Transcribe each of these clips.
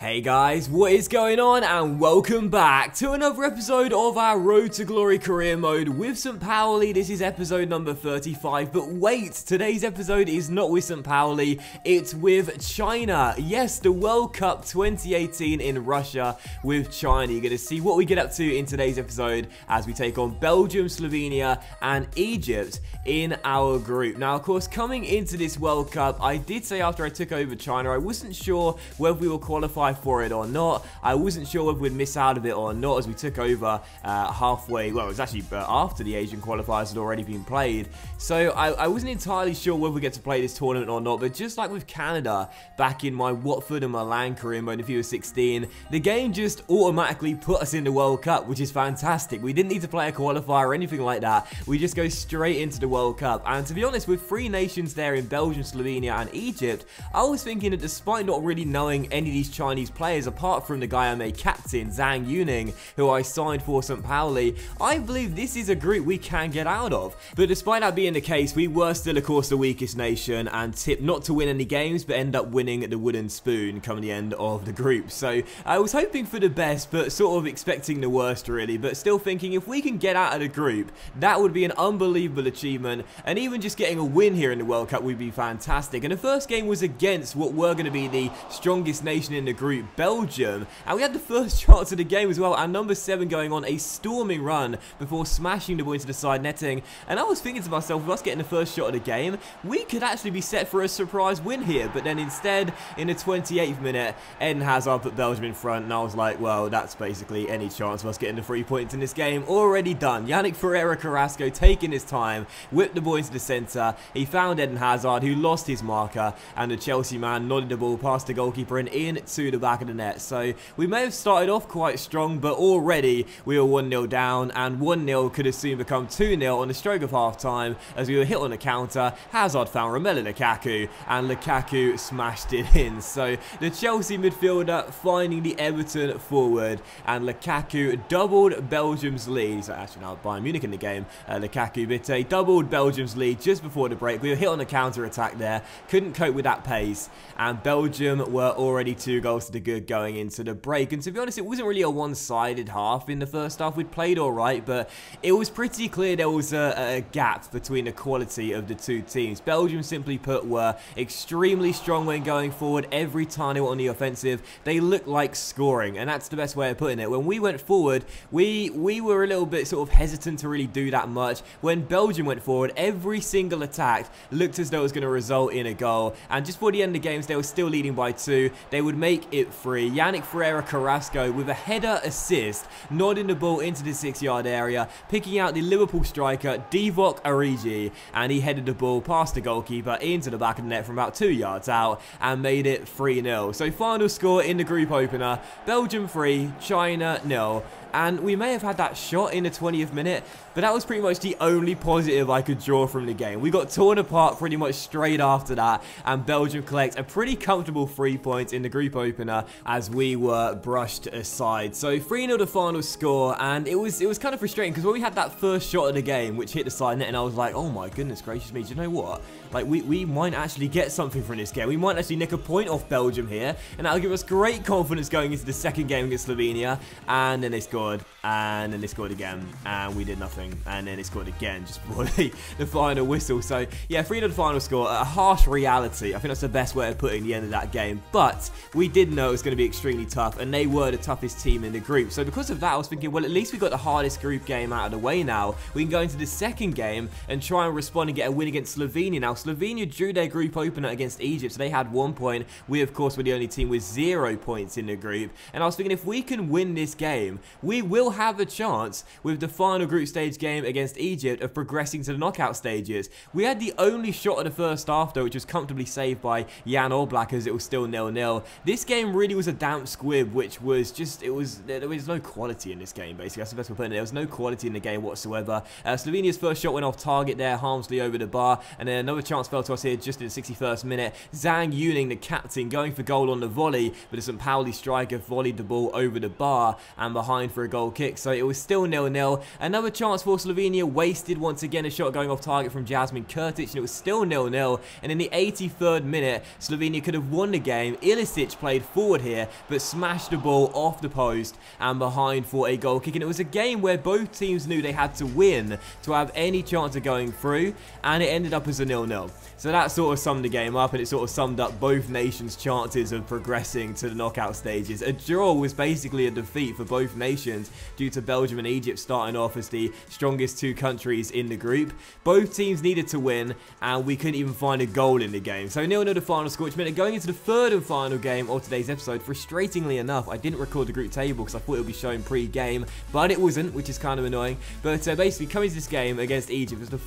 Hey guys, what is going on, and welcome back to another episode of our Road to Glory career mode with St. Pauli. This is episode number 35, but wait, today's episode is not with St. Pauli, it's with China. Yes, the World Cup 2018 in Russia with China. You're going to see what we get up to in today's episode as we take on Belgium, Slovenia, and Egypt in our group. Now, of course, coming into this World Cup, I did say after I took over China, I wasn't sure whether we will qualify for it or not. I wasn't sure whether we'd miss out of it or not as we took over halfway. Well, it was actually after the Asian qualifiers had already been played. So I wasn't entirely sure whether we get to play this tournament or not. But just like with Canada back in my Watford and Milan career mode in FIFA 16, the game just automatically put us in the World Cup, which is fantastic. We didn't need to play a qualifier or anything like that. We just go straight into the World Cup. And to be honest, with three nations there in Belgium, Slovenia, and Egypt, I was thinking that despite not really knowing any of these Chinese players apart from the guy I made captain, Zhang Yuning, who I signed for St. Pauli, I believe this is a group we can get out of. But despite that being the case, we were still of course the weakest nation and tipped not to win any games but end up winning the wooden spoon come the end of the group. So I was hoping for the best but sort of expecting the worst really, but still thinking if we can get out of the group, that would be an unbelievable achievement, and even just getting a win here in the World Cup would be fantastic. And the first game was against what were going to be the strongest nation in the group, Belgium, and we had the first shots of the game as well, and number 7 going on a storming run before smashing the ball into the side netting. And I was thinking to myself, with us getting the first shot of the game, we could actually be set for a surprise win here. But then instead, in the 28th minute, Eden Hazard put Belgium in front, and I was like, well, that's basically any chance of us getting the 3 points in this game already done. Yannick Carrasco taking his time, whipped the ball into the centre. He found Eden Hazard, who lost his marker, and the Chelsea man nodded the ball past the goalkeeper and in to the back of the net. So we may have started off quite strong, but already we were 1-0 down, and 1-0 could have soon become 2-0 on the stroke of half time as we were hit on a counter. Hazard found Romelu Lukaku, and Lukaku smashed it in. So the Chelsea midfielder finding the Everton forward, and Lukaku doubled Belgium's lead. So actually now Bayern Munich in the game. Lukaku Bitte doubled Belgium's lead just before the break. We were hit on a counter attack there, couldn't cope with that pace, and Belgium were already 2 goals to the good going into the break. And to be honest, it wasn't really a one-sided half in the first half. We'd played alright, but it was pretty clear there was a gap between the quality of the two teams. Belgium, simply put, were extremely strong when going forward. Every time they were on the offensive, they looked like scoring, and that's the best way of putting it. When we went forward, we were a little bit sort of hesitant to really do that much. When Belgium went forward, every single attack looked as though it was going to result in a goal, and just before the end of the games, they were still leading by 2. They would make it 3. Yannick Carrasco with a header assist, nodding the ball into the 6-yard area, picking out the Liverpool striker Divock Origi, and he headed the ball past the goalkeeper into the back of the net from about 2 yards out and made it 3-0. So final score in the group opener, Belgium 3, China 0. And we may have had that shot in the 20th minute, but that was pretty much the only positive I could draw from the game. We got torn apart pretty much straight after that, and Belgium collects a pretty comfortable 3 points in the group opener as we were brushed aside. So 3-0 the final score, and it was kind of frustrating because when we had that first shot of the game, which hit the side net, and I was like, oh my goodness gracious me, do you know what? Like, we might actually get something from this game. We might actually nick a point off Belgium here, and that'll give us great confidence going into the second game against Slovenia. And then they scored, and then they scored again, and we did nothing, and then they scored again just before the final whistle. So yeah, 3-0 the final score, a harsh reality. I think that's the best way of putting the end of that game, but we did know it was going to be extremely tough, and they were the toughest team in the group. So because of that, I was thinking, well, at least we got the hardest group game out of the way now. We can go into the second game and try and respond and get a win against Slovenia. Now, Slovenia drew their group opener against Egypt, so they had 1 point. We, of course, were the only team with 0 points in the group, and I was thinking if we can win this game, we will have a chance with the final group stage game against Egypt of progressing to the knockout stages. We had the only shot of the first half, though, which was comfortably saved by Jan Oblak as it was still 0-0. This game really was a damp squib, which was just, there was no quality in this game, basically. That's the best way of putting it. There was no quality in the game whatsoever. Slovenia's first shot went off target there, harmlessly over the bar, and then another chance fell to us here just in the 61st minute. Zhang Yuning, the captain, going for goal on the volley, but the St. Pauli striker volleyed the ball over the bar and behind for a goal kick. kick, so it was still 0-0. Another chance for Slovenia, wasted once again, a shot going off target from Jasmine Kurtic, and it was still 0-0. And in the 83rd minute, Slovenia could have won the game. Ilicic played forward here, but smashed the ball off the post and behind for a goal kick. And it was a game where both teams knew they had to win to have any chance of going through, and it ended up as a 0-0. So that sort of summed the game up, and it sort of summed up both nations' chances of progressing to the knockout stages. A draw was basically a defeat for both nations due to Belgium and Egypt starting off as the strongest two countries in the group. Both teams needed to win, and we couldn't even find a goal in the game. So 0-0 the final score, which meant that going into the third and final game of today's episode, frustratingly enough, I didn't record the group table because I thought it would be shown pre-game, but it wasn't, which is kind of annoying. But basically, coming to this game against Egypt was the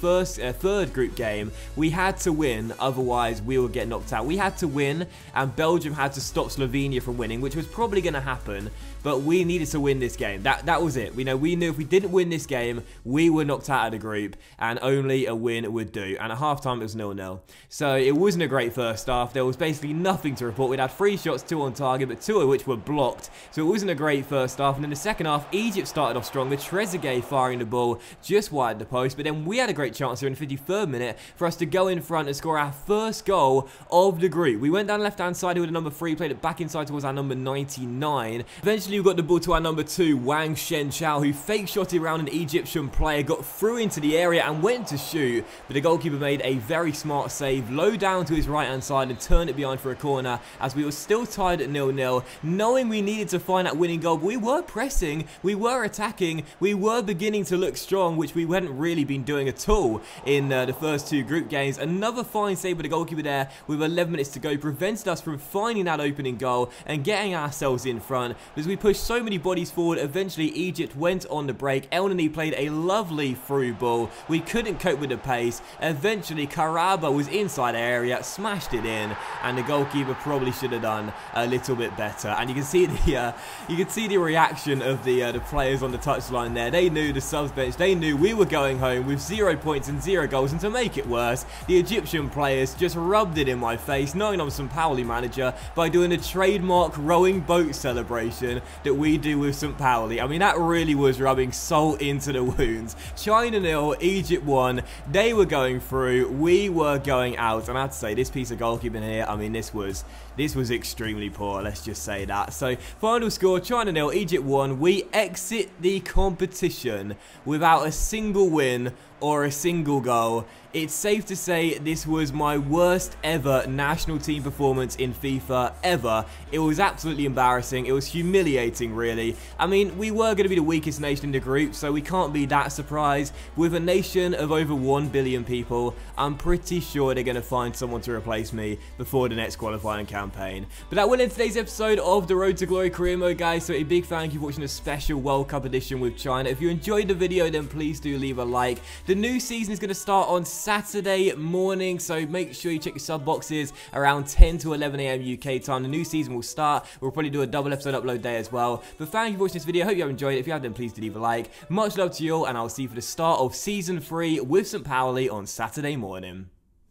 third group game. We had to win, otherwise we would get knocked out. We had to win, and Belgium had to stop Slovenia from winning, which was probably going to happen, but we needed to win this game. That was it. We knew if we didn't win this game, we were knocked out of the group, and only a win would do. And at halftime, it was 0-0. So it wasn't a great first half. There was basically nothing to report. We'd had 3 shots, 2 on target, but 2 of which were blocked. So it wasn't a great first half. And in the second half, Egypt started off strong with Trezeguet firing the ball just wide the post. But then we had a great chance here in the 53rd minute for us to go in front and score our first goal of the group. We went down the left-hand side with a number 3, played it back inside towards our number 99. Eventually, we got the ball to our number 2, Wang Shenchao, who fake-shotted around an Egyptian player, got through into the area and went to shoot, but the goalkeeper made a very smart save, low down to his right-hand side and turned it behind for a corner as we were still tied at 0-0, knowing we needed to find that winning goal. But we were pressing, we were attacking, we were beginning to look strong, which we hadn't really been doing at all in the first 2 group games. Another fine save by the goalkeeper there with 11 minutes to go prevented us from finding that opening goal and getting ourselves in front. As we pushed so many bodies forward, eventually Egypt went on the break. El Neni played a lovely through ball. We couldn't cope with the pace. Eventually Karaba was inside the area, smashed it in, and the goalkeeper probably should have done a little bit better. And you can see the reaction of the players on the touchline there. They knew, the subs bench, they knew we were going home with 0 points and 0 goals. And to make it worse, the Egyptian players just rubbed it in my face, knowing I'm St. Pauli manager, by doing a trademark rowing boat celebration that we do with St. Pauli. I mean, that really was rubbing salt into the wounds. China 0, Egypt 1. They were going through, we were going out. And I have to say, this piece of goalkeeping here, I mean, this was extremely poor, let's just say that. So, final score, China 0, Egypt 1. We exit the competition without a single win or a single goal. It's safe to say this was my worst ever national team performance in FIFA ever. It was absolutely embarrassing. It was humiliating, really. I mean, we were going to be the weakest nation in the group, so we can't be that surprised. With a nation of over 1 billion people, I'm pretty sure they're going to find someone to replace me before the next qualifying campaign. But that will end today's episode of the Road to Glory career mode, guys. So a big thank you for watching a special World Cup edition with China. If you enjoyed the video, then please do leave a like. The new season is going to start on Saturday morning, so make sure you check your sub boxes around 10 to 11 AM UK time. The new season will start. We'll probably do a double episode upload day as well. But thank you for watching this video. I hope you have enjoyed it. If you have, then please do leave a like. Much love to you all, and I'll see you for the start of Season 3 with St. Pauli on Saturday morning.